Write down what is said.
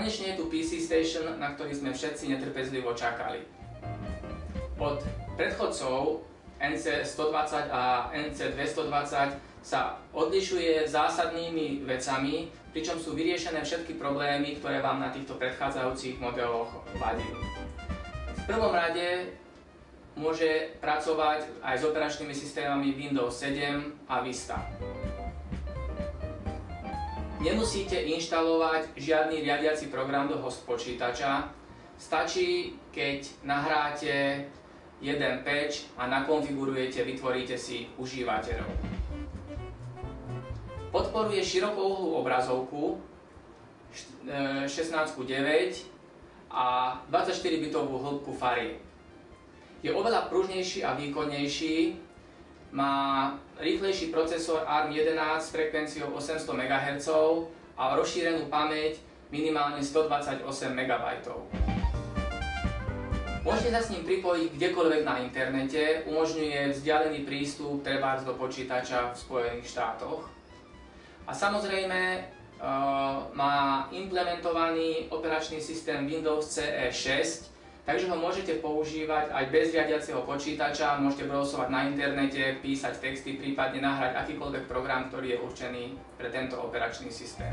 konečne je tu PC Station, na ktorý sme všetci netrpezlivo čakali. Od predchodcov NC120 a NC220 sa odlišuje zásadnými vecami, pričom sú vyriešené všetky problémy, ktoré vám na týchto predchádzajúcich modeloch vadili. V prvom rade môže pracovať aj s operačnými systémami Windows 7 a Vista. Nemusíte inštalovať žiadny riadiaci program do host počítača, stačí, keď nahráte jeden patch a nakonfigurujete, vytvoríte si užívateľov. Podporuje širokouhlú obrazovku 16:9 a 24-bitovú hĺbku farieb. Je oveľa pružnejší a výkonnejší, má rýchlejší procesor ARM11 s frekvenciou 800 MHz a rozšírenú pamäť minimálne 128 MB. Môžete sa s ním pripojiť kdekoľvek na internete, umožňuje vzdialený prístup trebárs do počítača v Spojených štátoch. A samozrejme má implementovaný operačný systém Windows CE 6, takže ho môžete používať aj bez riadiaceho počítača, môžete browsovať na internete, písať texty, prípadne nahrať akýkoľvek program, ktorý je určený pre tento operačný systém.